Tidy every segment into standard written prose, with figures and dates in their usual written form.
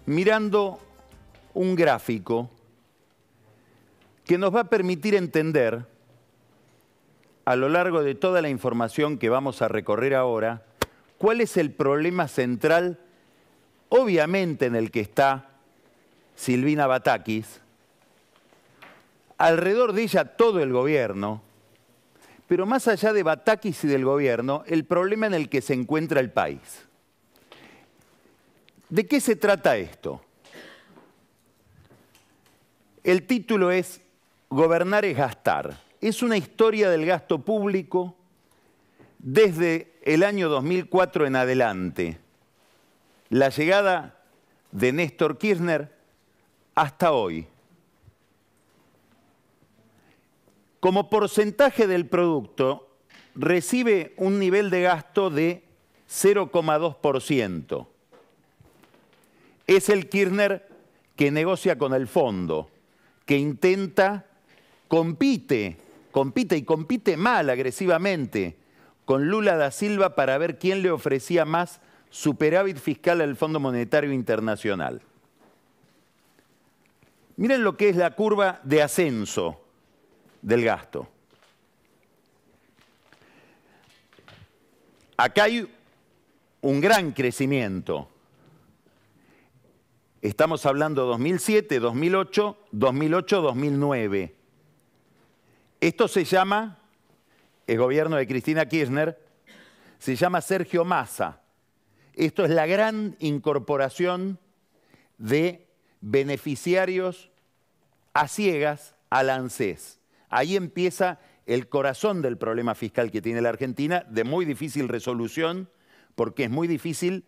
mirando un gráfico que nos va a permitir entender a lo largo de toda la información que vamos a recorrer ahora cuál es el problema central, obviamente en el que está Silvina Batakis, alrededor de ella todo el gobierno, pero más allá de Batakis y del gobierno, el problema en el que se encuentra el país. ¿De qué se trata esto? El título es Gobernar es gastar. Es una historia del gasto público desde el año 2004 en adelante. La llegada de Néstor Kirchner hasta hoy. Como porcentaje del producto, recibe un nivel de gasto de 0,2%. Es el Kirchner que negocia con el fondo, que intenta, compite mal agresivamente con Lula da Silva para ver quién le ofrecía más superávit fiscal al Fondo Monetario Internacional. Miren lo que es la curva de ascenso del gasto. Acá hay un gran crecimiento. Estamos hablando 2007, 2008, 2008, 2009. Esto se llama, el gobierno de Cristina Kirchner, se llama Sergio Massa. Esto es la gran incorporación de beneficiarios a ciegas al ANSES. Ahí empieza el corazón del problema fiscal que tiene la Argentina, de muy difícil resolución, porque es muy difícil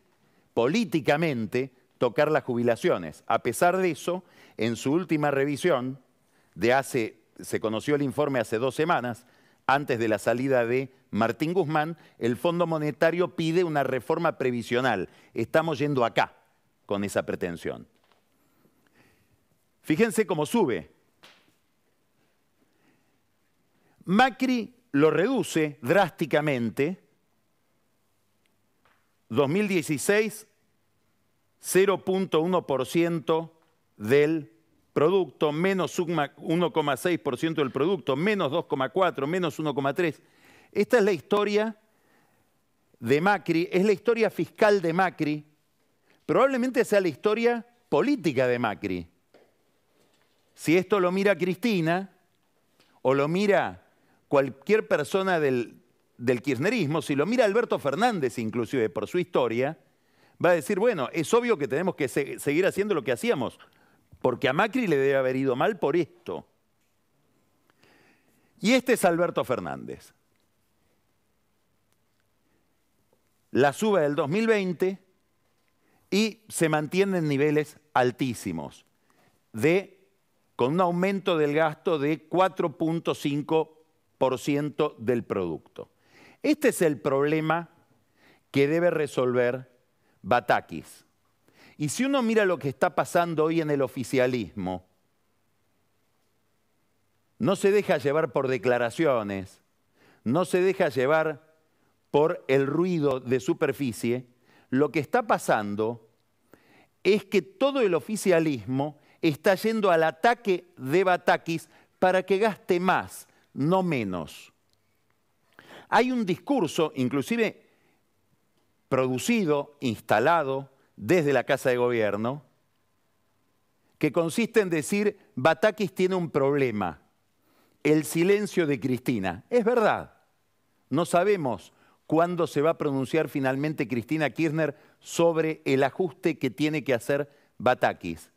políticamente tocar las jubilaciones. A pesar de eso, en su última revisión, se conoció el informe hace 2 semanas, antes de la salida de Martín Guzmán, el Fondo Monetario pide una reforma previsional. Estamos yendo acá con esa pretensión. Fíjense cómo sube. Macri lo reduce drásticamente. 2016, 0,1% del producto, menos 1,6% del producto, menos 2,4%, menos 1,3%. Esta es la historia de Macri, es la historia fiscal de Macri, probablemente sea la historia política de Macri. Si esto lo mira Cristina o lo mira cualquier persona del kirchnerismo, si lo mira Alberto Fernández inclusive por su historia, va a decir, bueno, es obvio que tenemos que seguir haciendo lo que hacíamos, porque a Macri le debe haber ido mal por esto. Y este es Alberto Fernández. La sube del 2020 y se mantiene en niveles altísimos, con un aumento del gasto de 4,5% del producto. Este es el problema que debe resolver Batakis. Y si uno mira lo que está pasando hoy en el oficialismo, no se deja llevar por declaraciones, no se deja llevar por el ruido de superficie, lo que está pasando es que todo el oficialismo está yendo al ataque de Batakis para que gaste más, no menos. Hay un discurso, inclusive producido, instalado desde la Casa de Gobierno, que consiste en decir, Batakis tiene un problema, el silencio de Cristina. Es verdad, no sabemos cuándo se va a pronunciar finalmente Cristina Kirchner sobre el ajuste que tiene que hacer Batakis.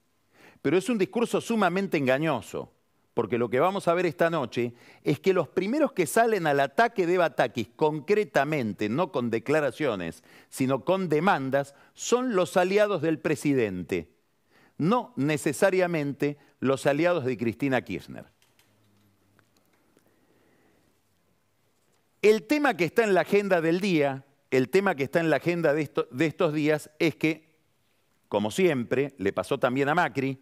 Pero es un discurso sumamente engañoso, porque lo que vamos a ver esta noche es que los primeros que salen al ataque de Batakis, concretamente, no con declaraciones, sino con demandas, son los aliados del presidente, no necesariamente los aliados de Cristina Kirchner. El tema que está en la agenda del día, el tema que está en la agenda de estos días es que, como siempre, le pasó también a Macri,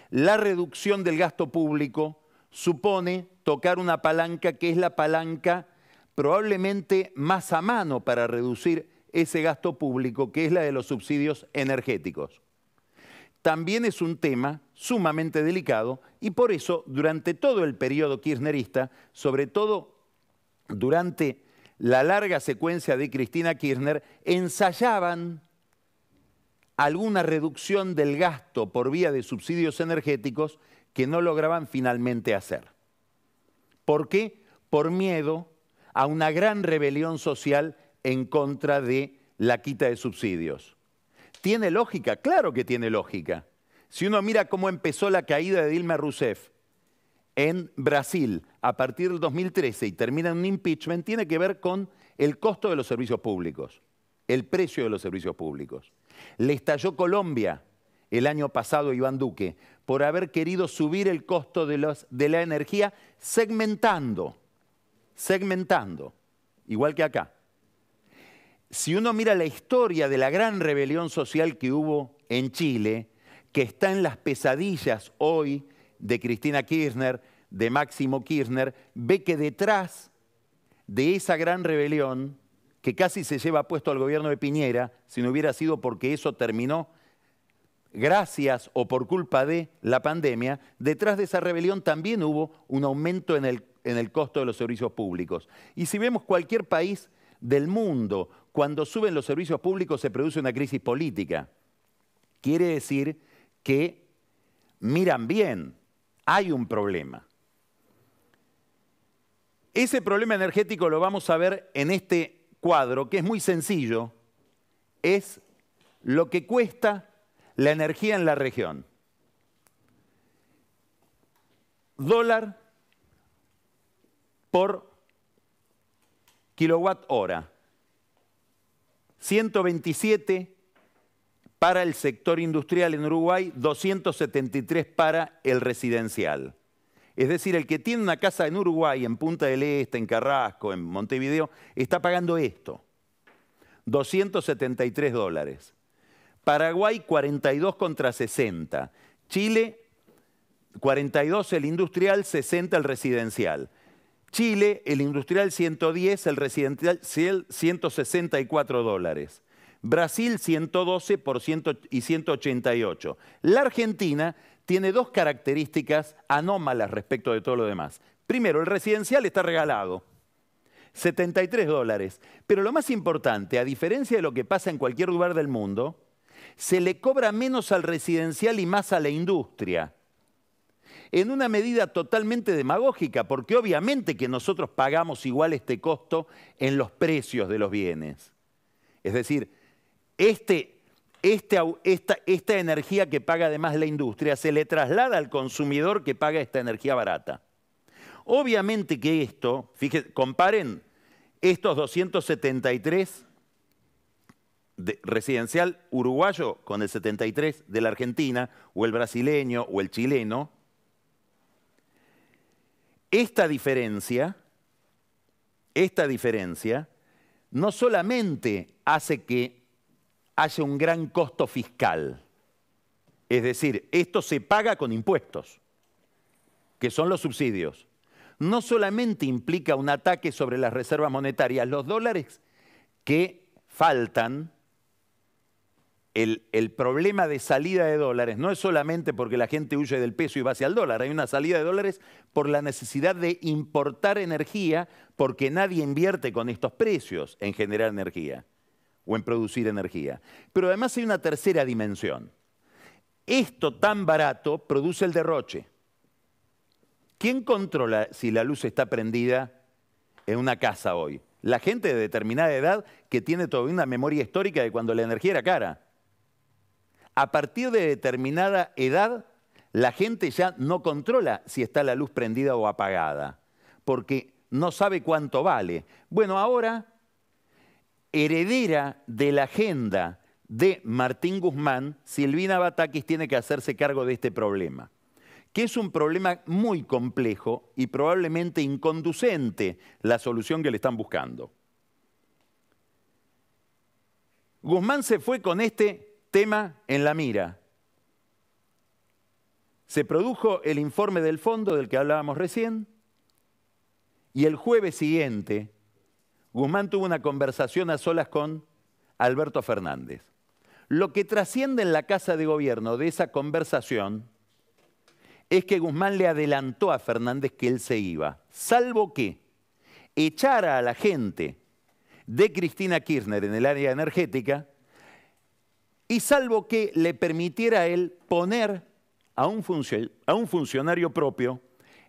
la reducción del gasto público supone tocar una palanca que es la palanca probablemente más a mano para reducir ese gasto público, que es la de los subsidios energéticos. También es un tema sumamente delicado y por eso durante todo el periodo kirchnerista, sobre todo durante la larga secuencia de Cristina Kirchner, ensayaban alguna reducción del gasto por vía de subsidios energéticos que no lograban finalmente hacer. ¿Por qué? Por miedo a una gran rebelión social en contra de la quita de subsidios. ¿Tiene lógica? Claro que tiene lógica. Si uno mira cómo empezó la caída de Dilma Rousseff en Brasil a partir del 2013 y termina en un impeachment, tiene que ver con el costo de los servicios públicos, el precio de los servicios públicos. Le estalló Colombia el año pasado Iván Duque por haber querido subir el costo de la energía segmentando, igual que acá. Si uno mira la historia de la gran rebelión social que hubo en Chile, que está en las pesadillas hoy de Cristina Kirchner, de Máximo Kirchner, ve que detrás de esa gran rebelión, que casi se lleva puesto al gobierno de Piñera, si no hubiera sido porque eso terminó gracias o por culpa de la pandemia, detrás de esa rebelión también hubo un aumento en el costo de los servicios públicos. Y si vemos cualquier país del mundo, cuando suben los servicios públicos se produce una crisis política. Quiere decir que miran bien, hay un problema. Ese problema energético lo vamos a ver en este cuadro, que es muy sencillo, es lo que cuesta la energía en la región. Dólar por kilowatt hora. 127 para el sector industrial en Uruguay, 273 para el residencial. Es decir, el que tiene una casa en Uruguay, en Punta del Este, en Carrasco, en Montevideo, está pagando esto, 273 dólares. Paraguay 42 contra 60. Chile 42 el industrial, 60 el residencial. Chile, el industrial 110, el residencial 164 dólares. Brasil 112 y 188. La Argentina tiene dos características anómalas respecto de todo lo demás. Primero, el residencial está regalado, 73 dólares. Pero lo más importante, a diferencia de lo que pasa en cualquier lugar del mundo, se le cobra menos al residencial y más a la industria. En una medida totalmente demagógica, porque obviamente que nosotros pagamos igual este costo en los precios de los bienes. Es decir, esta energía que paga además la industria se le traslada al consumidor que paga esta energía barata. Obviamente que esto, fíjense, comparen estos 273 de residencial uruguayo con el 73 de la Argentina, o el brasileño, o el chileno. Esta diferencia no solamente hace que haya un gran costo fiscal, es decir, esto se paga con impuestos, que son los subsidios. No solamente implica un ataque sobre las reservas monetarias, los dólares que faltan, el problema de salida de dólares no es solamente porque la gente huye del peso y va hacia el dólar, hay una salida de dólares por la necesidad de importar energía porque nadie invierte con estos precios en generar energía o en producir energía. Pero además hay una tercera dimensión. Esto tan barato produce el derroche. ¿Quién controla si la luz está prendida en una casa hoy? La gente de determinada edad que tiene todavía una memoria histórica de cuando la energía era cara. A partir de determinada edad, la gente ya no controla si está la luz prendida o apagada, porque no sabe cuánto vale. Bueno, ahora, heredera de la agenda de Martín Guzmán, Silvina Batakis tiene que hacerse cargo de este problema, que es un problema muy complejo y probablemente inconducente la solución que le están buscando. Guzmán se fue con este tema en la mira. Se produjo el informe del fondo del que hablábamos recién y el jueves siguiente Guzmán tuvo una conversación a solas con Alberto Fernández. Lo que trasciende en la Casa de Gobierno de esa conversación es que Guzmán le adelantó a Fernández que él se iba, salvo que echara a la gente de Cristina Kirchner en el área energética y salvo que le permitiera a él poner a un funcionario propio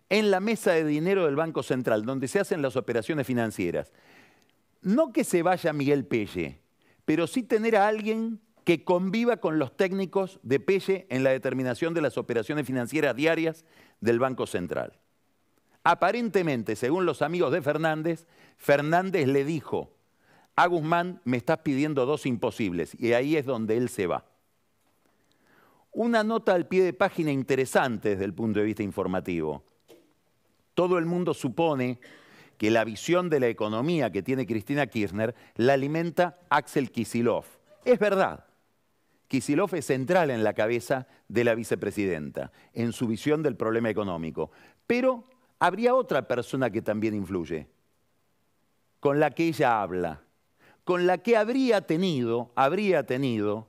en la mesa de dinero del Banco Central, donde se hacen las operaciones financieras. No que se vaya Miguel Pelle, pero sí tener a alguien que conviva con los técnicos de Pelle en la determinación de las operaciones financieras diarias del Banco Central. Aparentemente, según los amigos de Fernández, Fernández le dijo a Guzmán, me estás pidiendo dos imposibles, y ahí es donde él se va. Una nota al pie de página interesante desde el punto de vista informativo. Todo el mundo supone que la visión de la economía que tiene Cristina Kirchner la alimenta Axel Kicillof. Es verdad. Kicillof es central en la cabeza de la vicepresidenta, en su visión del problema económico. Pero habría otra persona que también influye, con la que ella habla, con la que habría tenido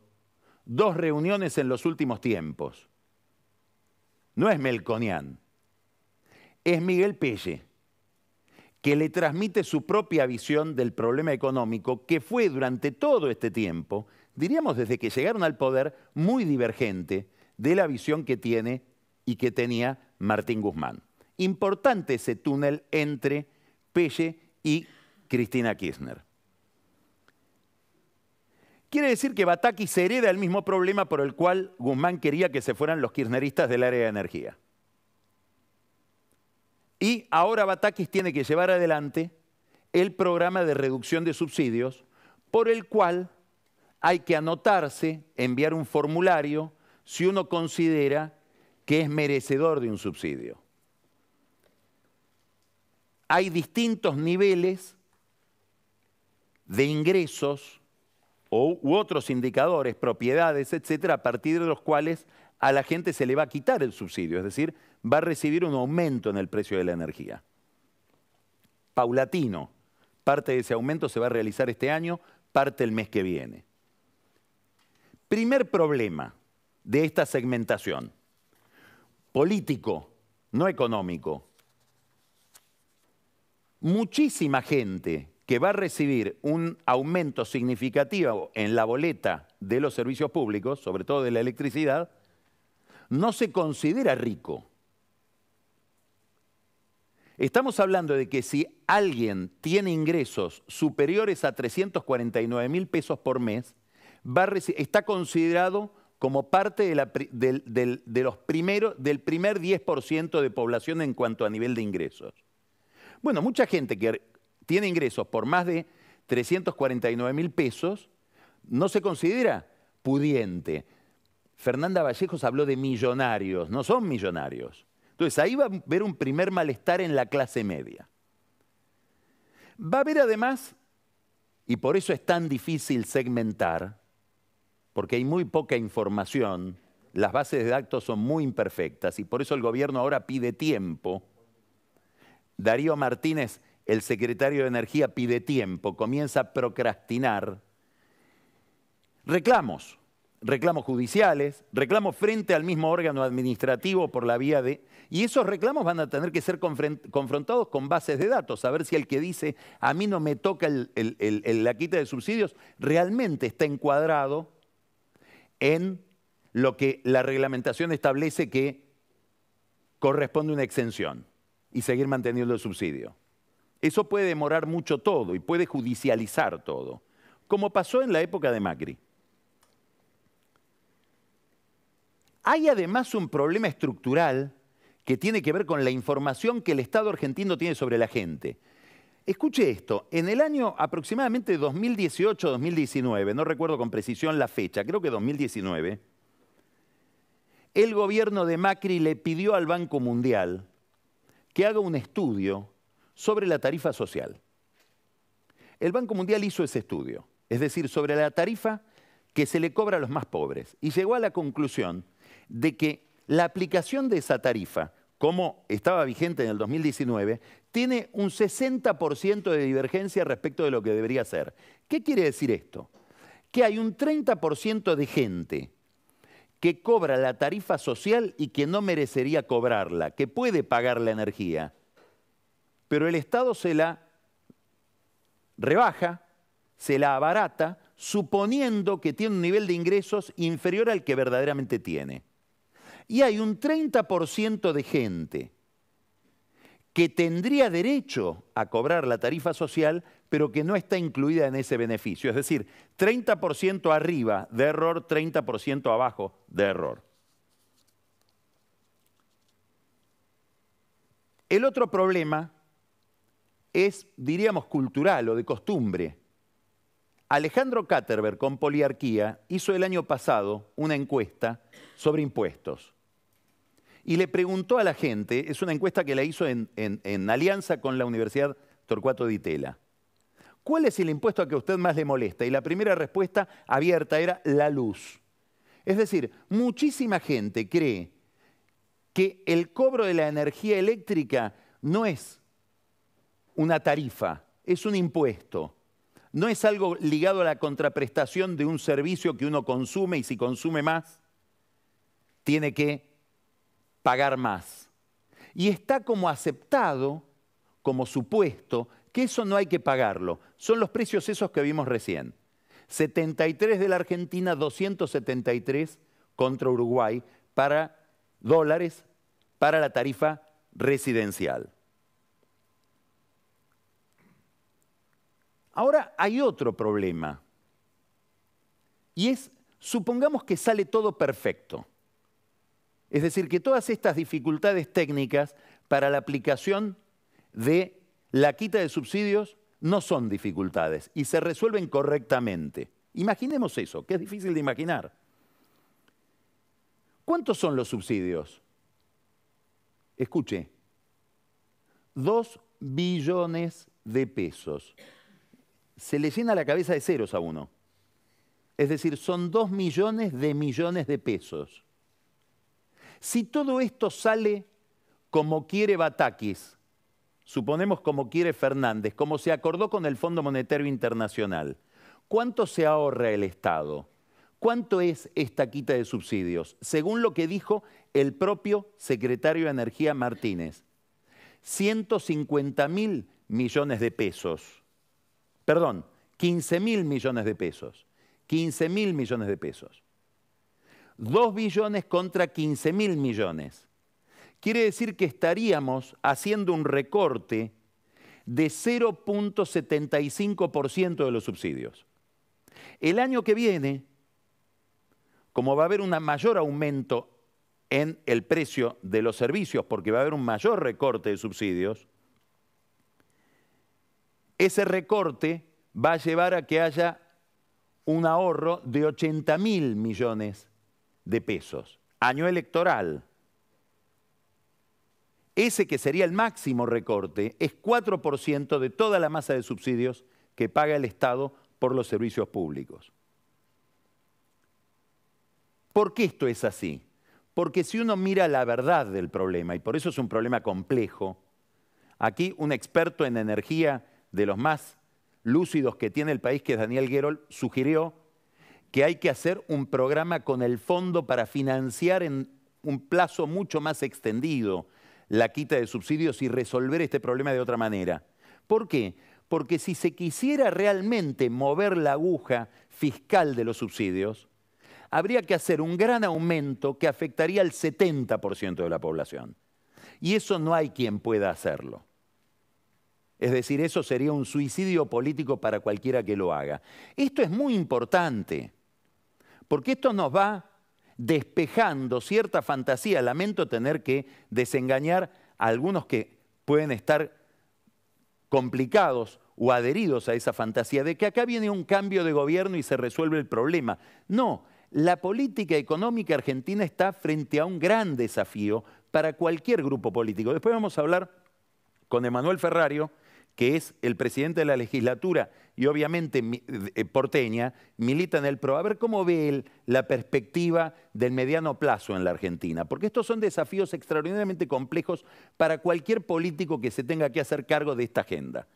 dos reuniones en los últimos tiempos. No es Melconian, es Miguel Pelle, que le transmite su propia visión del problema económico, que fue durante todo este tiempo, diríamos desde que llegaron al poder, muy divergente de la visión que tiene y que tenía Martín Guzmán. Importante ese túnel entre Pelle y Cristina Kirchner. Quiere decir que Batakis se hereda el mismo problema por el cual Guzmán quería que se fueran los kirchneristas del área de energía. Y ahora Batakis tiene que llevar adelante el programa de reducción de subsidios por el cual hay que anotarse, enviar un formulario si uno considera que es merecedor de un subsidio. Hay distintos niveles de ingresos u otros indicadores, propiedades, etcétera, a partir de los cuales a la gente se le va a quitar el subsidio, es decir, va a recibir un aumento en el precio de la energía. Paulatino. Parte de ese aumento se va a realizar este año, parte el mes que viene. Primer problema de esta segmentación. Político, no económico. Muchísima gente que va a recibir un aumento significativo en la boleta de los servicios públicos, sobre todo de la electricidad, no se considera rico. Estamos hablando de que si alguien tiene ingresos superiores a 349.000 pesos por mes, está considerado como parte del primer 10% de población en cuanto a nivel de ingresos. Bueno, mucha gente que tiene ingresos por más de 349.000 pesos no se considera pudiente. Fernanda Vallejos habló de millonarios, no son millonarios. Entonces ahí va a haber un primer malestar en la clase media. Va a haber además, y por eso es tan difícil segmentar, porque hay muy poca información, las bases de datos son muy imperfectas y por eso el gobierno ahora pide tiempo. Darío Martínez, el secretario de Energía, pide tiempo, comienza a procrastinar. Reclamos judiciales, reclamos frente al mismo órgano administrativo por la vía de... Y esos reclamos van a tener que ser confrontados con bases de datos, a ver si el que dice a mí no me toca la quita de subsidios realmente está encuadrado en lo que la reglamentación establece que corresponde una exención y seguir manteniendo el subsidio. Eso puede demorar mucho todo y puede judicializar todo, como pasó en la época de Macri. Hay además un problema estructural que tiene que ver con la información que el Estado argentino tiene sobre la gente. Escuche esto, en el año aproximadamente 2018-2019, no recuerdo con precisión la fecha, creo que 2019, el gobierno de Macri le pidió al Banco Mundial que haga un estudio sobre la tarifa social. El Banco Mundial hizo ese estudio, es decir, sobre la tarifa que se le cobra a los más pobres, y llegó a la conclusión de que la aplicación de esa tarifa, como estaba vigente en el 2019, tiene un 60% de divergencia respecto de lo que debería ser. ¿Qué quiere decir esto? que hay un 30% de gente que cobra la tarifa social y que no merecería cobrarla, que puede pagar la energía, pero el Estado se la rebaja, se la abarata, suponiendo que tiene un nivel de ingresos inferior al que verdaderamente tiene. Y hay un 30% de gente que tendría derecho a cobrar la tarifa social, pero que no está incluida en ese beneficio. Es decir, 30% arriba de error, 30% abajo de error. El otro problema es, diríamos, cultural o de costumbre. Alejandro Katterberg, con Poliarquía, hizo el año pasado una encuesta sobre impuestos. Y le preguntó a la gente, es una encuesta que la hizo en alianza con la Universidad Torcuato Di Tella, ¿cuál es el impuesto a que a usted más le molesta? Y la primera respuesta abierta era la luz. Es decir, muchísima gente cree que el cobro de la energía eléctrica no es una tarifa, es un impuesto. No es algo ligado a la contraprestación de un servicio que uno consume y si consume más, tiene que pagar más. Y está como aceptado, como supuesto, que eso no hay que pagarlo. Son los precios esos que vimos recién. 73 de la Argentina, 273 contra Uruguay para dólares para la tarifa residencial. Ahora hay otro problema. Y es, supongamos que sale todo perfecto. Es decir, que todas estas dificultades técnicas para la aplicación de la quita de subsidios no son dificultades y se resuelven correctamente. Imaginemos eso, que es difícil de imaginar. ¿Cuántos son los subsidios? Escuche, 2 billones de pesos. Se le llena la cabeza de ceros a uno. Es decir, son 2 millones de pesos. Si todo esto sale como quiere Batakis, suponemos como quiere Fernández, como se acordó con el Fondo Monetario Internacional, ¿cuánto se ahorra el Estado? ¿Cuánto es esta quita de subsidios? Según lo que dijo el propio secretario de Energía Martínez, 150.000 millones de pesos. Perdón, 15.000 millones de pesos. 15.000 millones de pesos. 2 billones contra 15.000 millones. Quiere decir que estaríamos haciendo un recorte de 0,75% de los subsidios. El año que viene, como va a haber un mayor aumento en el precio de los servicios, porque va a haber un mayor recorte de subsidios, ese recorte va a llevar a que haya un ahorro de 80.000 millones de pesos, año electoral. Ese que sería el máximo recorte es 4% de toda la masa de subsidios que paga el Estado por los servicios públicos. ¿Por qué esto es así? Porque si uno mira la verdad del problema, y por eso es un problema complejo, aquí un experto en energía de los más lúcidos que tiene el país, que es Daniel Guerol, sugirió que hay que hacer un programa con el fondo para financiar en un plazo mucho más extendido la quita de subsidios y resolver este problema de otra manera. ¿Por qué? Porque si se quisiera realmente mover la aguja fiscal de los subsidios, habría que hacer un gran aumento que afectaría al 70% de la población. Y eso no hay quien pueda hacerlo. Es decir, eso sería un suicidio político para cualquiera que lo haga. Esto es muy importante, porque esto nos va despejando cierta fantasía. Lamento tener que desengañar a algunos que pueden estar complicados o adheridos a esa fantasía de que acá viene un cambio de gobierno y se resuelve el problema. No, la política económica argentina está frente a un gran desafío para cualquier grupo político. Después vamos a hablar con Emanuel Ferrario, que es el presidente de la legislatura y obviamente porteña, milita en el PRO, a ver cómo ve él la perspectiva del mediano plazo en la Argentina. Porque estos son desafíos extraordinariamente complejos para cualquier político que se tenga que hacer cargo de esta agenda.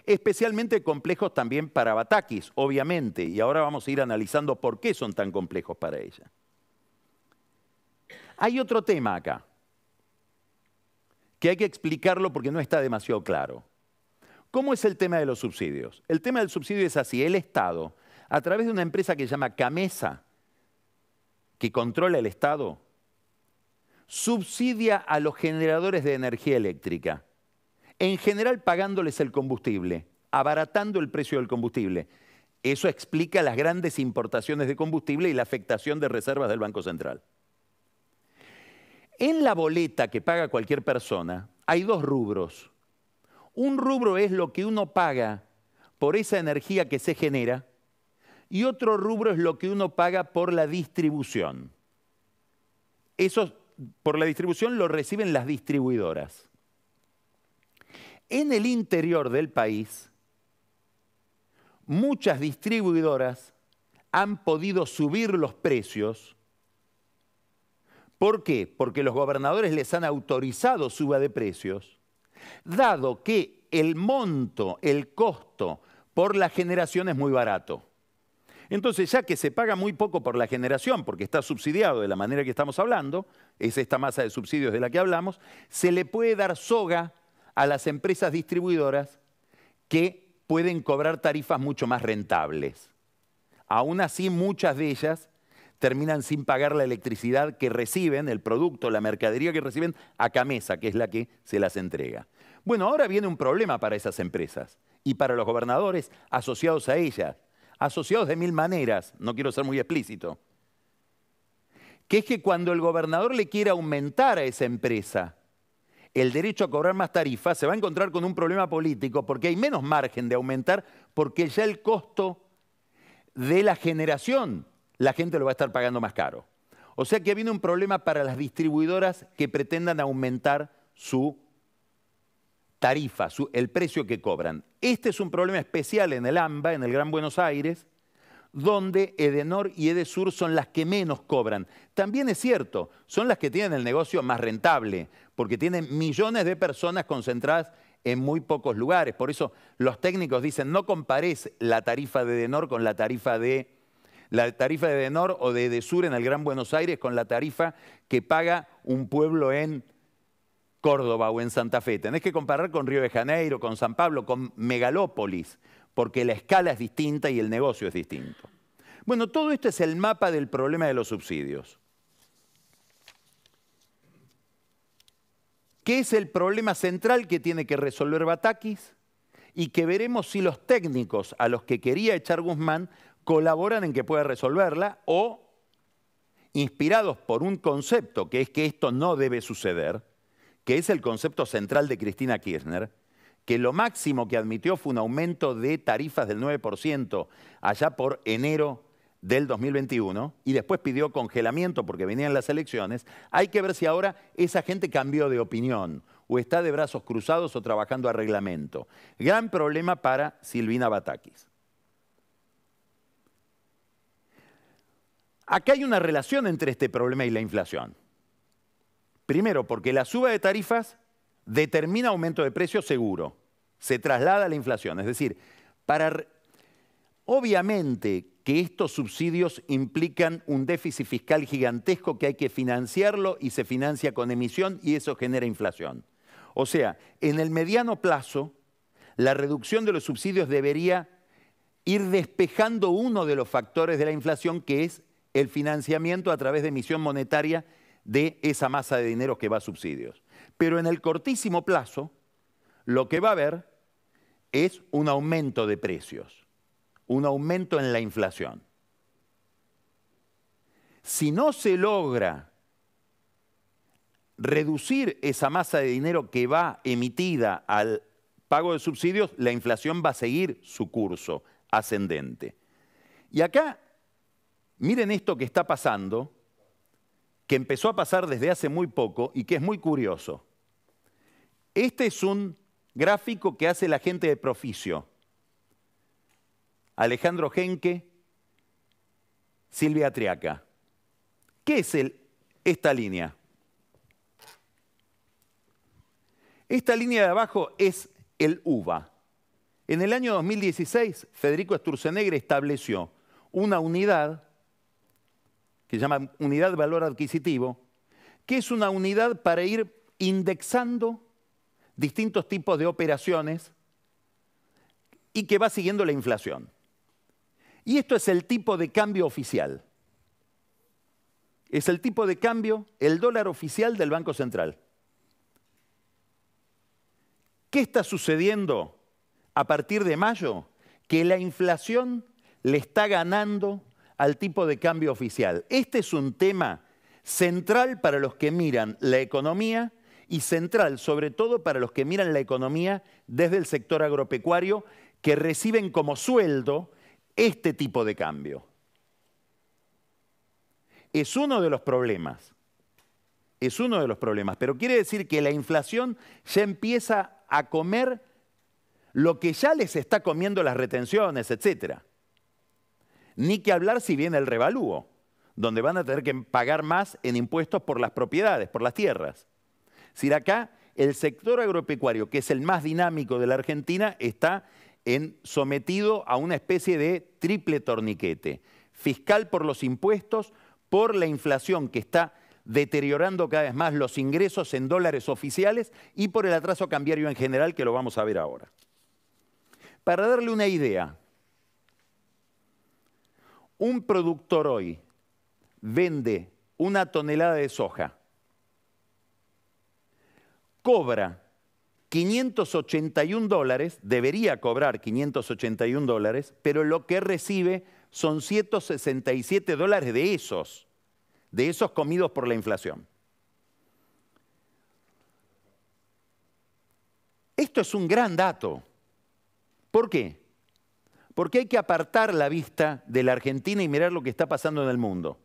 Especialmente complejos también para Batakis, obviamente, y ahora vamos a ir analizando por qué son tan complejos para ella. Hay otro tema acá, que hay que explicarlo porque no está demasiado claro. ¿Cómo es el tema de los subsidios? El tema del subsidio es así: el Estado, a través de una empresa que se llama Camesa, que controla el Estado, subsidia a los generadores de energía eléctrica, en general pagándoles el combustible, abaratando el precio del combustible. Eso explica las grandes importaciones de combustible y la afectación de reservas del Banco Central. En la boleta que paga cualquier persona hay dos rubros. Un rubro es lo que uno paga por esa energía que se genera y otro rubro es lo que uno paga por la distribución. Eso por la distribución lo reciben las distribuidoras. En el interior del país, muchas distribuidoras han podido subir los precios. ¿Por qué? Porque los gobernadores les han autorizado suba de precios, dado que el monto, el costo por la generación es muy barato. Entonces, ya que se paga muy poco por la generación, porque está subsidiado de la manera que estamos hablando, es esta masa de subsidios de la que hablamos, se le puede dar soga a las empresas distribuidoras que pueden cobrar tarifas mucho más rentables. Aún así, muchas de ellas terminan sin pagar la electricidad que reciben, el producto, la mercadería que reciben, a Camesa, que es la que se las entrega. Bueno, ahora viene un problema para esas empresas y para los gobernadores asociados a ellas, asociados de mil maneras, no quiero ser muy explícito, que es que cuando el gobernador le quiera aumentar a esa empresa el derecho a cobrar más tarifas, se va a encontrar con un problema político porque hay menos margen de aumentar, porque ya el costo de la generación la gente lo va a estar pagando más caro. O sea que viene un problema para las distribuidoras que pretendan aumentar su tarifa, el precio que cobran. Este es un problema especial en el AMBA, en el Gran Buenos Aires, donde Edenor y Edesur son las que menos cobran. También es cierto, son las que tienen el negocio más rentable, porque tienen millones de personas concentradas en muy pocos lugares. Por eso los técnicos dicen, no compares la tarifa de Edenor con la tarifa de Edenor o de Edesur en el Gran Buenos Aires con la tarifa que paga un pueblo en Córdoba o en Santa Fe. Tenés que comparar con Río de Janeiro, con San Pablo, con megalópolis, porque la escala es distinta y el negocio es distinto. Bueno, todo esto es el mapa del problema de los subsidios. ¿Qué es el problema central que tiene que resolver Batakis? Y que veremos si los técnicos a los que quería echar Guzmán colaboran en que pueda resolverla o, inspirados por un concepto que es que esto no debe suceder, que es el concepto central de Cristina Kirchner, que lo máximo que admitió fue un aumento de tarifas del 9% allá por enero del 2021 y después pidió congelamiento porque venían las elecciones. Hay que ver si ahora esa gente cambió de opinión o está de brazos cruzados o trabajando a reglamento. Gran problema para Silvina Batakis. Acá hay una relación entre este problema y la inflación. Primero, porque la suba de tarifas determina aumento de precios seguro, se traslada a la inflación. Es decir, obviamente que estos subsidios implican un déficit fiscal gigantesco que hay que financiarlo y se financia con emisión y eso genera inflación. O sea, en el mediano plazo, la reducción de los subsidios debería ir despejando uno de los factores de la inflación, que es el financiamiento a través de emisión monetaria de esa masa de dinero que va a subsidios. Pero en el cortísimo plazo, lo que va a haber es un aumento de precios, un aumento en la inflación. Si no se logra reducir esa masa de dinero que va emitida al pago de subsidios, la inflación va a seguir su curso ascendente. Y acá, miren esto que está pasando, que empezó a pasar desde hace muy poco y que es muy curioso. Este es un gráfico que hace la gente de Proficio. Alejandro Genque, Silvia Triaca. ¿Qué es esta línea? Esta línea de abajo es el UVA. En el año 2016, Federico Sturzenegger estableció una unidad que se llama Unidad de Valor Adquisitivo, que es una unidad para ir indexando distintos tipos de operaciones y que va siguiendo la inflación. Y esto es el tipo de cambio oficial. Es el tipo de cambio, el dólar oficial del Banco Central. ¿Qué está sucediendo a partir de mayo? Que la inflación le está ganando al tipo de cambio oficial. Este es un tema central para los que miran la economía y central sobre todo para los que miran la economía desde el sector agropecuario, que reciben como sueldo este tipo de cambio. Es uno de los problemas. Es uno de los problemas, pero quiere decir que la inflación ya empieza a comer lo que ya les está comiendo las retenciones, etc. Ni que hablar si viene el revalúo, donde van a tener que pagar más en impuestos por las propiedades, por las tierras. Es decir, acá el sector agropecuario, que es el más dinámico de la Argentina, está sometido a una especie de triple torniquete. Fiscal por los impuestos, por la inflación que está deteriorando cada vez más los ingresos en dólares oficiales y por el atraso cambiario en general, que lo vamos a ver ahora. Para darle una idea, un productor hoy vende una tonelada de soja, cobra $581, debería cobrar $581, pero lo que recibe son $167 de esos comidos por la inflación. Esto es un gran dato. ¿Por qué? Porque hay que apartar la vista de la Argentina y mirar lo que está pasando en el mundo.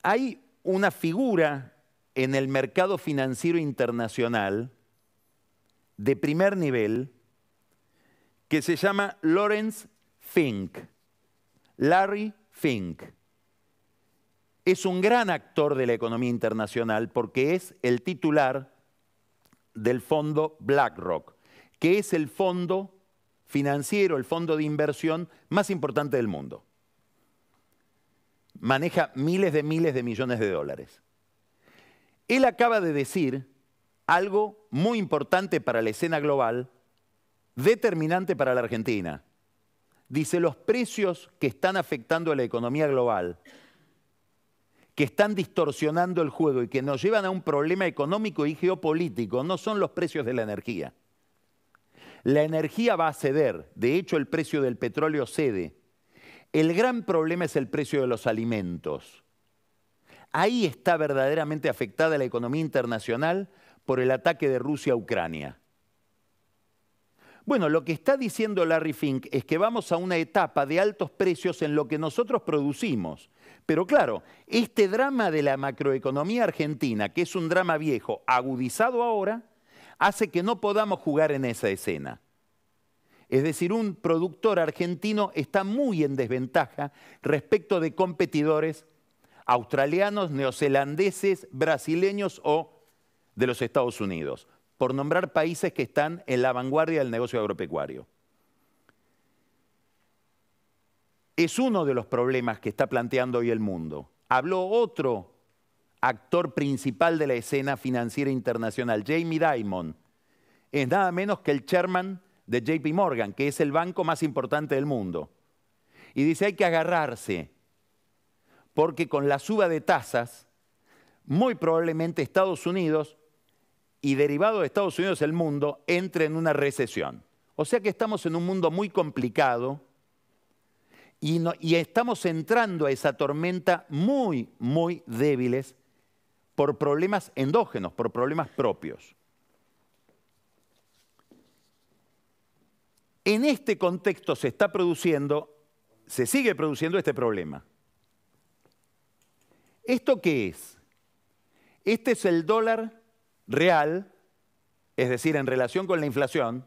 Hay una figura en el mercado financiero internacional de primer nivel que se llama Lawrence Fink, Larry Fink. Es un gran actor de la economía internacional porque es el titular del fondo BlackRock, que es el fondo financiero, el fondo de inversión más importante del mundo. Maneja miles de millones de dólares. Él acaba de decir algo muy importante para la escena global, determinante para la Argentina. Dice, los precios que están afectando a la economía global, que están distorsionando el juego y que nos llevan a un problema económico y geopolítico, no son los precios de la energía. La energía va a ceder, de hecho el precio del petróleo cede. El gran problema es el precio de los alimentos. Ahí está verdaderamente afectada la economía internacional por el ataque de Rusia a Ucrania. Bueno, lo que está diciendo Larry Fink es que vamos a una etapa de altos precios en lo que nosotros producimos. Pero claro, este drama de la macroeconomía argentina, que es un drama viejo, agudizado ahora, hace que no podamos jugar en esa escena. Es decir, un productor argentino está muy en desventaja respecto de competidores australianos, neozelandeses, brasileños o de los Estados Unidos, por nombrar países que están en la vanguardia del negocio agropecuario. Es uno de los problemas que está planteando hoy el mundo. Habló otro actor principal de la escena financiera internacional, Jamie Dimon. Es nada menos que el chairman de JP Morgan, que es el banco más importante del mundo. Y dice, hay que agarrarse, porque con la suba de tasas, muy probablemente Estados Unidos, y derivado de Estados Unidos el mundo, entre en una recesión. O sea que estamos en un mundo muy complicado y estamos entrando a esa tormenta muy débiles por problemas endógenos, por problemas propios. En este contexto se sigue produciendo este problema. ¿Esto qué es? Este es el dólar real, es decir, en relación con la inflación,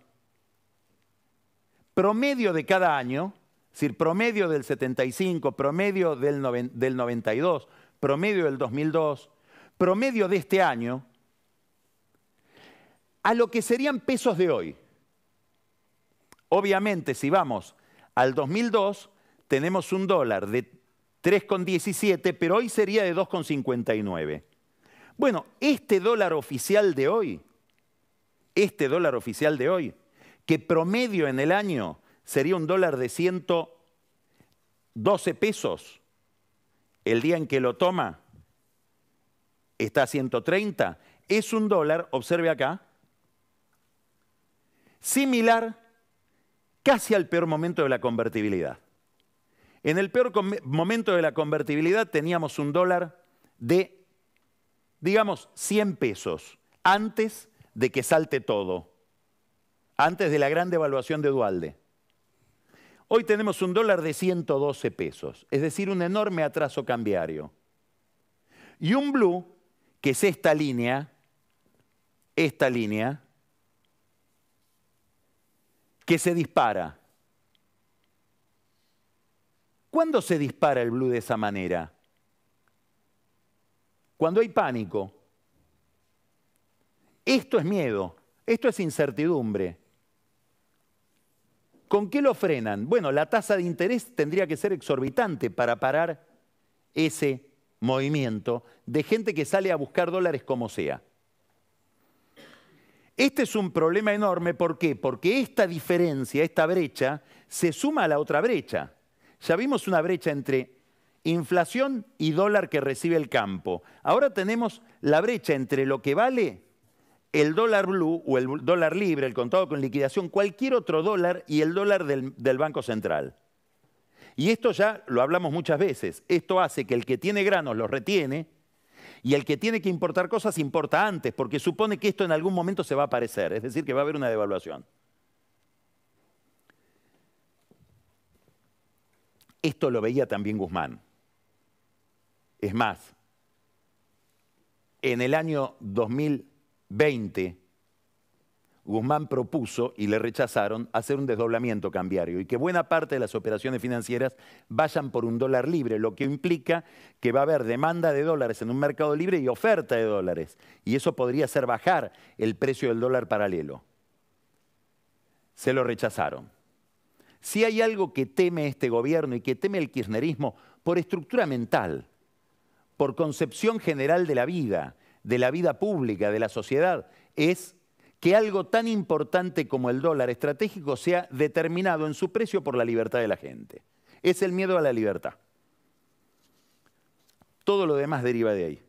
promedio de cada año, es decir, promedio del 75, promedio del 92, promedio del 2002, promedio de este año, a lo que serían pesos de hoy. Obviamente, si vamos al 2002, tenemos un dólar de 3,17, pero hoy sería de 2,59. Bueno, este dólar oficial de hoy, que promedio en el año sería un dólar de 112 pesos, el día en que lo toma está a 130, es un dólar, observe acá, similar casi al peor momento de la convertibilidad. En el peor momento de la convertibilidad teníamos un dólar de, digamos, 100 pesos, antes de que salte todo, antes de la gran devaluación de Duhalde. Hoy tenemos un dólar de 112 pesos, es decir, un enorme atraso cambiario. Y un blue, que es esta línea, que se dispara. ¿Cuándo se dispara el blue de esa manera? Cuando hay pánico. Esto es miedo, esto es incertidumbre. ¿Con qué lo frenan? Bueno, la tasa de interés tendría que ser exorbitante para parar ese movimiento de gente que sale a buscar dólares como sea. Este es un problema enorme, ¿por qué? Porque esta diferencia, esta brecha, se suma a la otra brecha. Ya vimos una brecha entre inflación y dólar que recibe el campo. Ahora tenemos la brecha entre lo que vale el dólar blue o el dólar libre, el contado con liquidación, cualquier otro dólar y el dólar del Banco Central. Y esto ya lo hablamos muchas veces. Esto hace que el que tiene granos los retiene y el que tiene que importar cosas importa antes, porque supone que esto en algún momento se va a aparecer, es decir, que va a haber una devaluación. Esto lo veía también Guzmán. Es más, en el año 2020, Guzmán propuso, y le rechazaron, hacer un desdoblamiento cambiario y que buena parte de las operaciones financieras vayan por un dólar libre, lo que implica que va a haber demanda de dólares en un mercado libre y oferta de dólares. Y eso podría hacer bajar el precio del dólar paralelo. Se lo rechazaron. Si hay algo que teme este gobierno y que teme el kirchnerismo por estructura mental, por concepción general de la vida pública, de la sociedad, es que algo tan importante como el dólar estratégico sea determinado en su precio por la libertad de la gente. Es el miedo a la libertad. Todo lo demás deriva de ahí.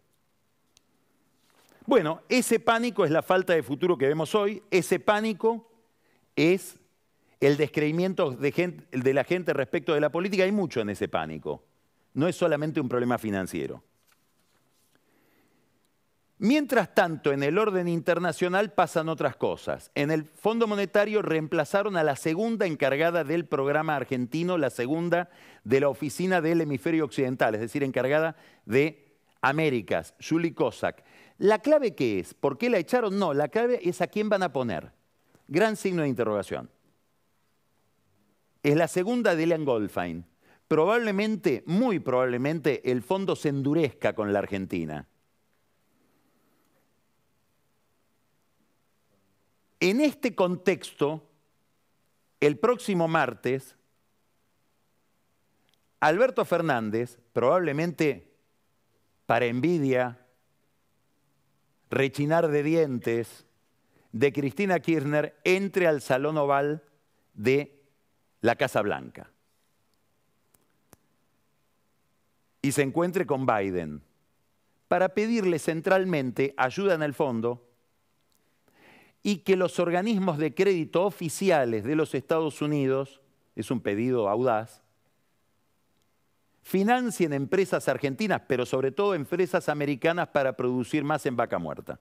Bueno, ese pánico es la falta de futuro que vemos hoy, ese pánico es el descreimiento de la gente respecto de la política. Hay mucho en ese pánico, no es solamente un problema financiero. Mientras tanto, en el orden internacional pasan otras cosas. En el Fondo Monetario reemplazaron a la segunda encargada del programa argentino, la segunda de la oficina del hemisferio occidental, es decir, encargada de Américas, Julie Kozak. ¿La clave qué es? ¿Por qué la echaron? No, la clave es a quién van a poner. Gran signo de interrogación. Es la segunda de Elian Goldfein. Probablemente, muy probablemente, el fondo se endurezca con la Argentina. En este contexto, el próximo martes, Alberto Fernández, probablemente para envidia, rechinar de dientes de Cristina Kirchner, entre al Salón Oval de la Casa Blanca y se encuentre con Biden para pedirle centralmente ayuda en el fondo y que los organismos de crédito oficiales de los Estados Unidos, es un pedido audaz, financien empresas argentinas, pero sobre todo empresas americanas para producir más en vaca muerta.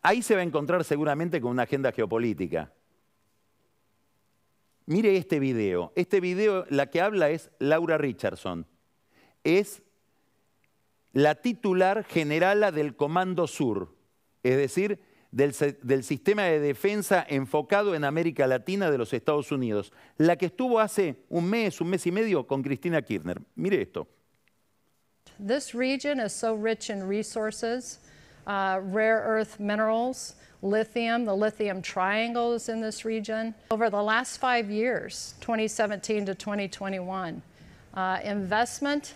Ahí se va a encontrar seguramente con una agenda geopolítica. Mire este video. Este video, la que habla es Laura Richardson. Es la titular generala del Comando Sur, es decir, del sistema de defensa enfocado en América Latina de los Estados Unidos, la que estuvo hace un mes y medio con Cristina Kirchner. Mire esto. This region is so rich in resources, rare earth minerals. lithium, the lithium triangles in this region. Over the last 5 years, 2017 to 2021, investment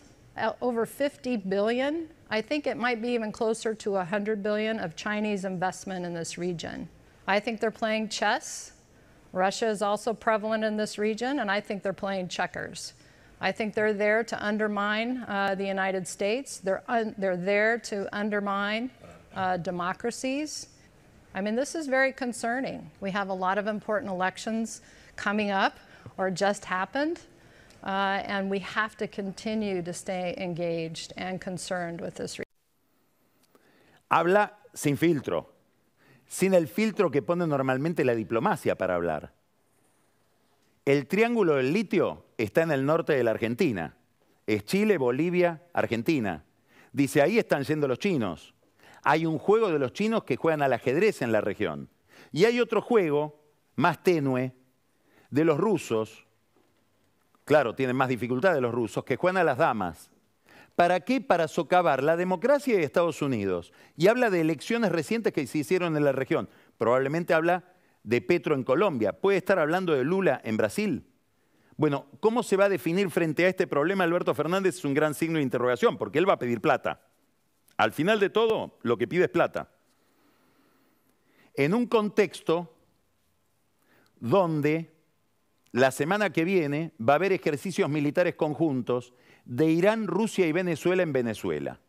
over 50 billion. I think it might be even closer to 100 billion of Chinese investment in this region. I think they're playing chess. Russia is also prevalent in this region, and I think they're playing checkers. I think they're there to undermine the United States. They're there to undermine democracies. I mean, this is very concerning. We have a lot of important elections coming up or just happened, and we have to continue to stay engaged and concerned with this. Habla sin filtro, sin el filtro que pone normalmente la diplomacia para hablar. El triángulo del litio está en el norte de la Argentina. Es Chile, Bolivia, Argentina. Dice, ahí están yendo los chinos. Hay un juego de los chinos que juegan al ajedrez en la región. Y hay otro juego, más tenue, de los rusos. Claro, tienen más dificultad de los rusos, que juegan a las damas. ¿Para qué? Para socavar la democracia de Estados Unidos. Y habla de elecciones recientes que se hicieron en la región. Probablemente habla de Petro en Colombia. ¿Puede estar hablando de Lula en Brasil? Bueno, ¿cómo se va a definir frente a este problema Alberto Fernández? Es un gran signo de interrogación, porque él va a pedir plata. Al final de todo, lo que pide es plata. En un contexto donde la semana que viene va a haber ejercicios militares conjuntos de Irán, Rusia y Venezuela en Venezuela.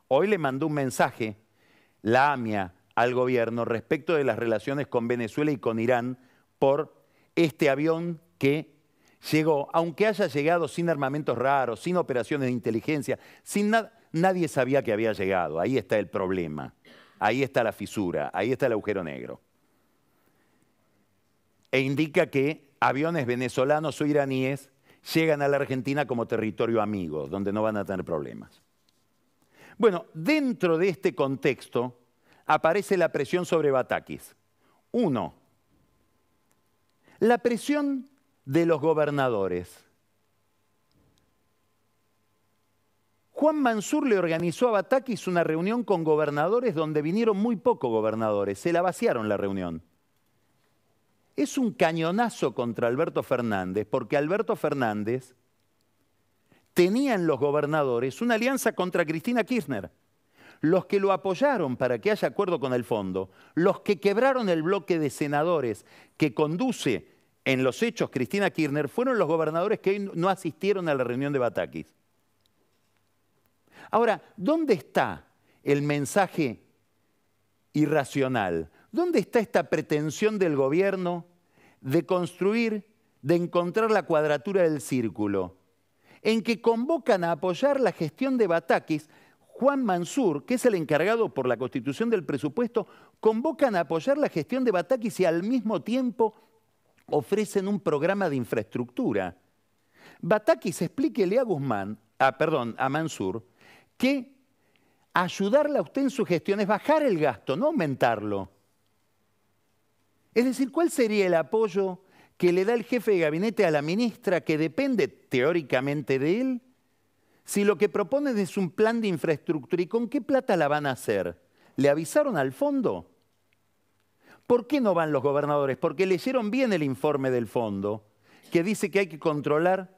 Hoy le mandó un mensaje la AMIA al gobierno respecto de las relaciones con Venezuela y con Irán por este avión que llegó, aunque haya llegado sin armamentos raros, sin operaciones de inteligencia, sin nada, nadie sabía que había llegado. Ahí está el problema, ahí está la fisura, ahí está el agujero negro. E indica que aviones venezolanos o iraníes llegan a la Argentina como territorio amigo, donde no van a tener problemas. Bueno, dentro de este contexto aparece la presión sobre Batakis. Uno, la presión de los gobernadores. Juan Mansur le organizó a Batakis una reunión con gobernadores donde vinieron muy pocos gobernadores, se la vaciaron la reunión. Es un cañonazo contra Alberto Fernández, porque Alberto Fernández tenía en los gobernadores una alianza contra Cristina Kirchner. Los que lo apoyaron para que haya acuerdo con el fondo, los que quebraron el bloque de senadores que conduce en los hechos Cristina Kirchner, fueron los gobernadores que no asistieron a la reunión de Batakis. Ahora, ¿dónde está el mensaje irracional? ¿Dónde está esta pretensión del gobierno de construir, de encontrar la cuadratura del círculo? En que convocan a apoyar la gestión de Batakis. Juan Mansur, que es el encargado por la constitución del presupuesto, convocan a apoyar la gestión de Batakis y al mismo tiempo ofrecen un programa de infraestructura. Batakis, explíquele a Mansur, que ayudarle a usted en su gestión es bajar el gasto, no aumentarlo. Es decir, ¿cuál sería el apoyo que le da el jefe de gabinete a la ministra que depende teóricamente de él? Si lo que proponen es un plan de infraestructura, ¿y con qué plata la van a hacer? ¿Le avisaron al fondo? ¿Por qué no van los gobernadores? Porque leyeron bien el informe del fondo, que dice que hay que controlar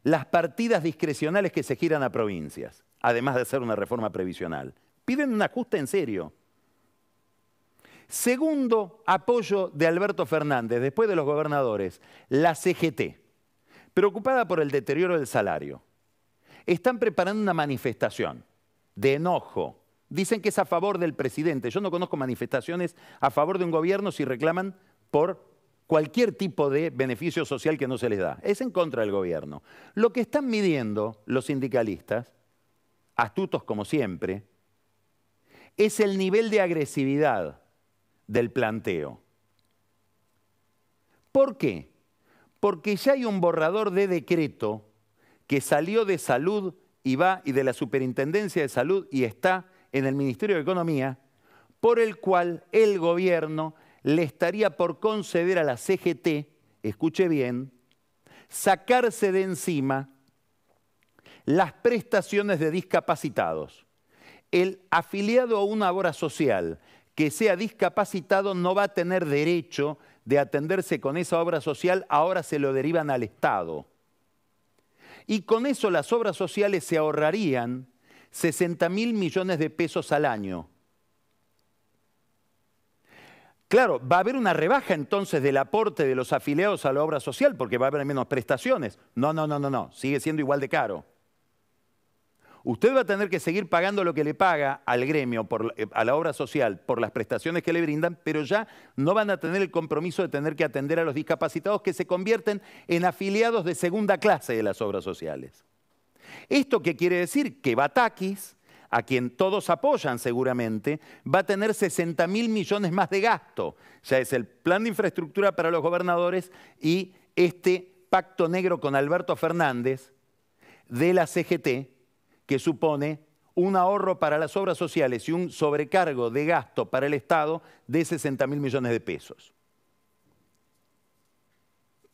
las partidas discrecionales que se giran a provincias, además de hacer una reforma previsional. Piden un ajuste en serio. Segundo apoyo de Alberto Fernández, después de los gobernadores, la CGT, preocupada por el deterioro del salario. Están preparando una manifestación de enojo. Dicen que es a favor del presidente. Yo no conozco manifestaciones a favor de un gobierno si reclaman por cualquier tipo de beneficio social que no se les da. Es en contra del gobierno. Lo que están midiendo los sindicalistas, astutos como siempre, es el nivel de agresividad del planteo. ¿Por qué? Porque ya hay un borrador de decreto que salió de Salud y de la Superintendencia de Salud y está en el Ministerio de Economía, por el cual el gobierno le estaría por conceder a la CGT, escuche bien, sacarse de encima las prestaciones de discapacitados. El afiliado a una obra social que sea discapacitado no va a tener derecho de atenderse con esa obra social, ahora se lo derivan al Estado. Y con eso las obras sociales se ahorrarían 60.000 millones de pesos al año. Claro, va a haber una rebaja entonces del aporte de los afiliados a la obra social porque va a haber menos prestaciones. No, sigue siendo igual de caro. Usted va a tener que seguir pagando lo que le paga al gremio, a la obra social, por las prestaciones que le brindan, pero ya no van a tener el compromiso de tener que atender a los discapacitados que se convierten en afiliados de segunda clase de las obras sociales. ¿Esto qué quiere decir? Que Batakis, a quien todos apoyan seguramente, va a tener 60.000 millones más de gasto. Ya es el plan de infraestructura para los gobernadores y este pacto negro con Alberto Fernández de la CGT, que supone un ahorro para las obras sociales y un sobrecargo de gasto para el Estado de 60.000 millones de pesos.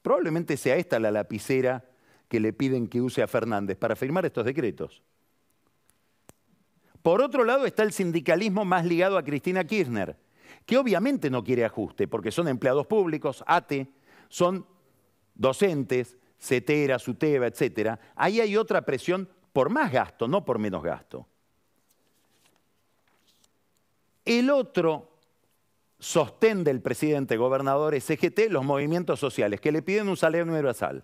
Probablemente sea esta la lapicera que le piden que use a Fernández para firmar estos decretos. Por otro lado está el sindicalismo más ligado a Cristina Kirchner, que obviamente no quiere ajuste, porque son empleados públicos, ATE, son docentes, CETERA, SUTEBA, etc. Ahí hay otra presión por más gasto, no por menos gasto. El otro sostén del presidente gobernador es CGT, los movimientos sociales, que le piden un salario universal.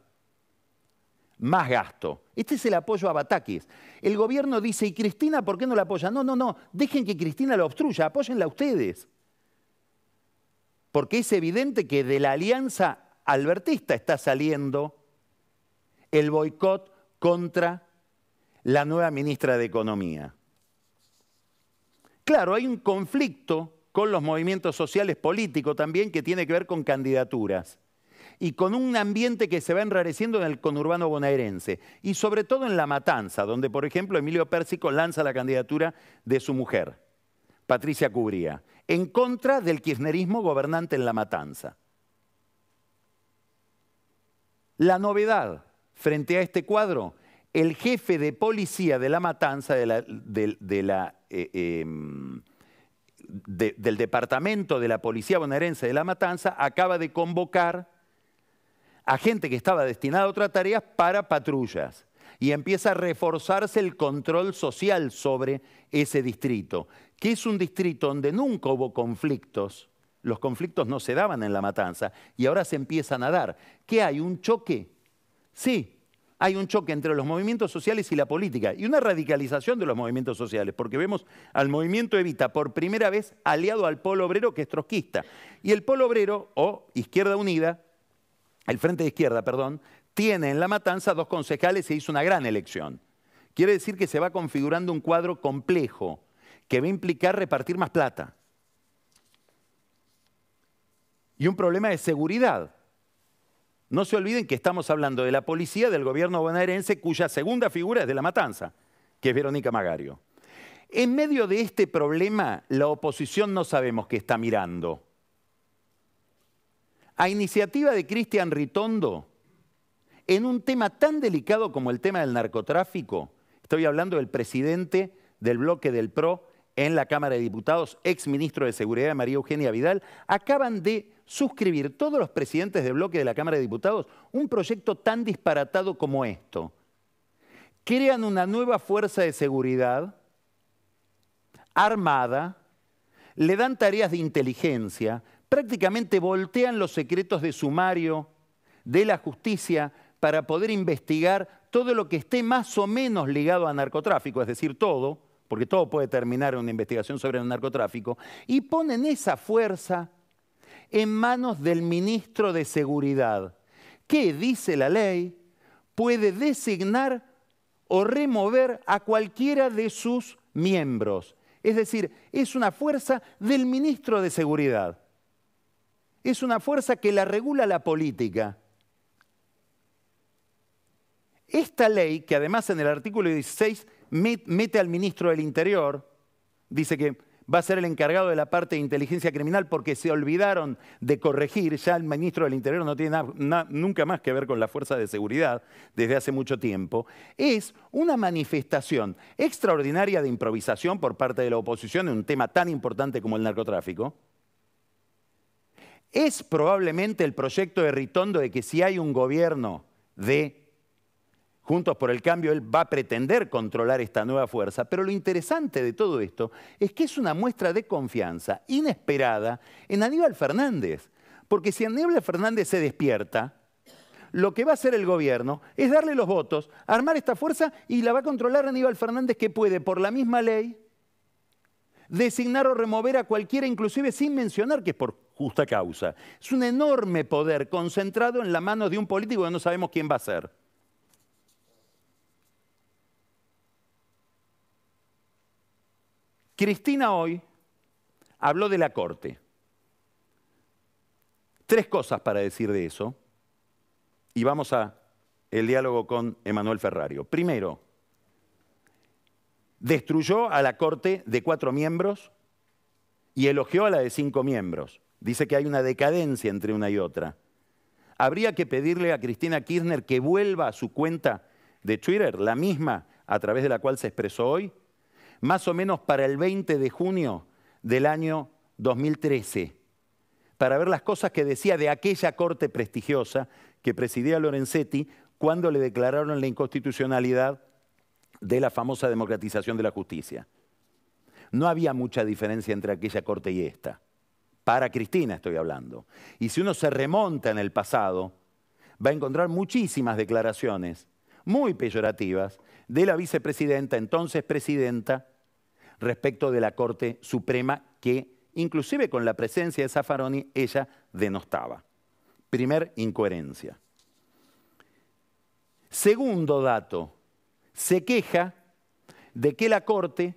Más gasto. Este es el apoyo a Batakis. El gobierno dice, ¿y Cristina por qué no la apoya? No, dejen que Cristina la obstruya, apóyenla ustedes. Porque es evidente que de la alianza albertista está saliendo el boicot contra la nueva ministra de Economía. Claro, hay un conflicto con los movimientos sociales políticos también que tiene que ver con candidaturas y con un ambiente que se va enrareciendo en el conurbano bonaerense y sobre todo en La Matanza, donde por ejemplo Emilio Pérsico lanza la candidatura de su mujer, Patricia Cubría, en contra del kirchnerismo gobernante en La Matanza. La novedad frente a este cuadro, el jefe de policía de La Matanza, del departamento de la policía bonaerense de La Matanza, acaba de convocar a gente que estaba destinada a otras tareas para patrullas. Y empieza a reforzarse el control social sobre ese distrito, que es un distrito donde nunca hubo conflictos. Los conflictos no se daban en La Matanza y ahora se empiezan a dar. ¿Qué hay? ¿Un choque? Sí, hay un choque entre los movimientos sociales y la política y una radicalización de los movimientos sociales, porque vemos al movimiento Evita por primera vez aliado al Polo Obrero, que es trotskista. Y el Polo Obrero, o Izquierda Unida, el Frente de Izquierda, perdón, tiene en La Matanza 2 concejales e hizo una gran elección. Quiere decir que se va configurando un cuadro complejo que va a implicar repartir más plata. Y un problema de seguridad. No se olviden que estamos hablando de la policía del gobierno bonaerense, cuya segunda figura es de La Matanza, que es Verónica Magario. En medio de este problema, la oposición no sabemos qué está mirando. A iniciativa de Cristian Ritondo, en un tema tan delicado como el tema del narcotráfico, estoy hablando del presidente del bloque del PRO en la Cámara de Diputados, ex ministro de Seguridad María Eugenia Vidal, acaban de suscribir todos los presidentes del bloque de la Cámara de Diputados un proyecto tan disparatado como esto. Crean una nueva fuerza de seguridad armada, le dan tareas de inteligencia, prácticamente voltean los secretos de sumario de la justicia para poder investigar todo lo que esté más o menos ligado a narcotráfico, es decir, todo, porque todo puede terminar en una investigación sobre el narcotráfico, y ponen esa fuerza en manos del ministro de Seguridad, que, dice la ley, puede designar o remover a cualquiera de sus miembros. Es decir, es una fuerza del ministro de Seguridad. Es una fuerza que la regula la política. Esta ley, que además en el artículo 16 mete al ministro del Interior, dice que va a ser el encargado de la parte de inteligencia criminal porque se olvidaron de corregir, ya el ministro del Interior no tiene nunca más que ver con la fuerza de seguridad desde hace mucho tiempo, es una manifestación extraordinaria de improvisación por parte de la oposición en un tema tan importante como el narcotráfico. Es probablemente el proyecto de Ritondo de que si hay un gobierno de Juntos por el Cambio, él va a pretender controlar esta nueva fuerza, pero lo interesante de todo esto es que es una muestra de confianza inesperada en Aníbal Fernández. Porque si Aníbal Fernández se despierta, lo que va a hacer el gobierno es darle los votos, armar esta fuerza y la va a controlar Aníbal Fernández, que puede, por la misma ley, designar o remover a cualquiera, inclusive sin mencionar que es por justa causa. Es un enorme poder concentrado en la mano de un político que no sabemos quién va a ser. Cristina hoy habló de la Corte. 3 cosas para decir de eso, y vamos al diálogo con Emanuel Ferrario. Primero, destruyó a la Corte de 4 miembros y elogió a la de 5 miembros. Dice que hay una decadencia entre una y otra. Habría que pedirle a Cristina Kirchner que vuelva a su cuenta de Twitter, la misma a través de la cual se expresó hoy, más o menos para el 20 de junio del año 2013, para ver las cosas que decía de aquella corte prestigiosa que presidía Lorenzetti cuando le declararon la inconstitucionalidad de la famosa democratización de la justicia. No había mucha diferencia entre aquella corte y esta. Para Cristina estoy hablando. Y si uno se remonta en el pasado, va a encontrar muchísimas declaraciones muy peyorativas de la vicepresidenta, entonces presidenta, respecto de la Corte Suprema, que inclusive con la presencia de Zaffaroni ella denostaba. Primer incoherencia. Segundo dato, se queja de que la Corte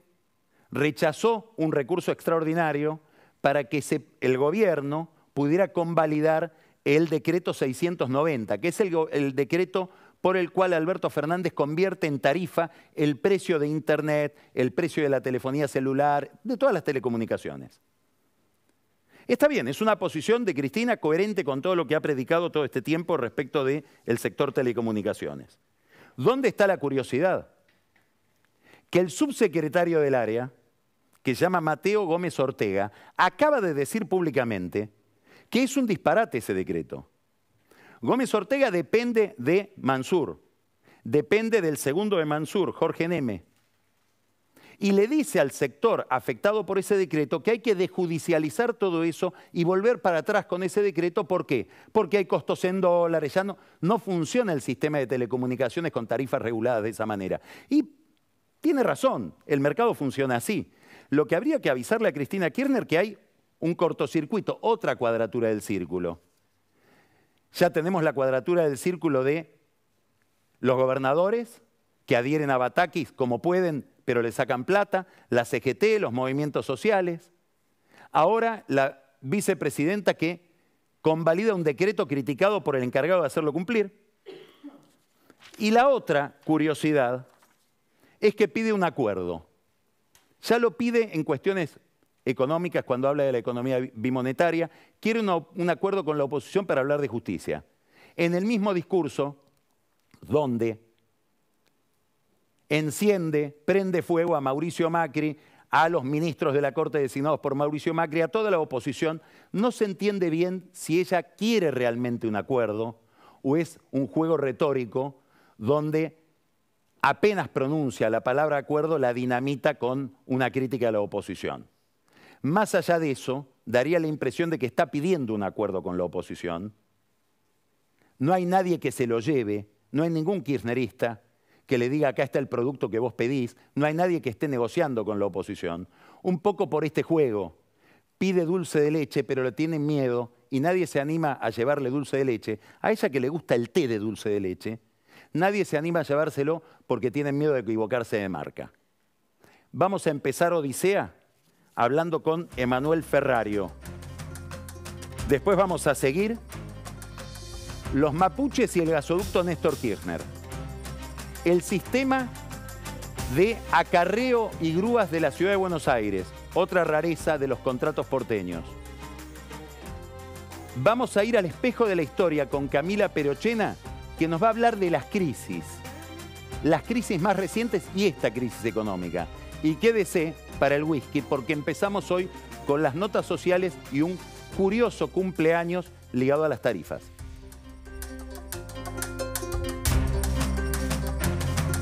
rechazó un recurso extraordinario para que el gobierno pudiera convalidar el decreto 690, que es el decreto por el cual Alberto Fernández convierte en tarifa el precio de Internet, el precio de la telefonía celular, de todas las telecomunicaciones. Está bien, es una posición de Cristina coherente con todo lo que ha predicado todo este tiempo respecto del sector telecomunicaciones. ¿Dónde está la curiosidad? Que el subsecretario del área, que se llama Mateo Gómez Ortega, acaba de decir públicamente que es un disparate ese decreto. Gómez Ortega depende de Mansur, depende del segundo de Mansur, Jorge Neme, y le dice al sector afectado por ese decreto que hay que desjudicializar todo eso y volver para atrás con ese decreto. ¿Por qué? Porque hay costos en dólares, ya no funciona el sistema de telecomunicaciones con tarifas reguladas de esa manera. Y tiene razón, el mercado funciona así. Lo que habría que avisarle a Cristina Kirchner que hay un cortocircuito, otra cuadratura del círculo. Ya tenemos la cuadratura del círculo de los gobernadores que adhieren a Batakis como pueden, pero le sacan plata, la CGT, los movimientos sociales. Ahora la vicepresidenta que convalida un decreto criticado por el encargado de hacerlo cumplir. Y la otra curiosidad es que pide un acuerdo. Ya lo pide en cuestiones económicas cuando habla de la economía bimonetaria, quiere un acuerdo con la oposición para hablar de justicia. En el mismo discurso donde prende fuego a Mauricio Macri, a los ministros de la Corte designados por Mauricio Macri, a toda la oposición, no se entiende bien si ella quiere realmente un acuerdo o es un juego retórico donde apenas pronuncia la palabra acuerdo la dinamita con una crítica a la oposición. Más allá de eso, daría la impresión de que está pidiendo un acuerdo con la oposición. No hay nadie que se lo lleve, no hay ningún kirchnerista que le diga acá está el producto que vos pedís, no hay nadie que esté negociando con la oposición. Un poco por este juego, pide dulce de leche pero le tienen miedo y nadie se anima a llevarle dulce de leche. A ella que le gusta el té de dulce de leche, nadie se anima a llevárselo porque tienen miedo de equivocarse de marca. Vamos a empezar Odisea hablando con Emanuel Ferrario. Después vamos a seguir los mapuches y el gasoducto Néstor Kirchner. El sistema de acarreo y grúas de la ciudad de Buenos Aires. otra rareza de los contratos porteños. Vamos a ir al espejo de la historia con Camila Perochena, que nos va a hablar de las crisis más recientes y esta crisis económica. Y quédese para el whisky, porque empezamos hoy con las notas sociales y un curioso cumpleaños ligado a las tarifas.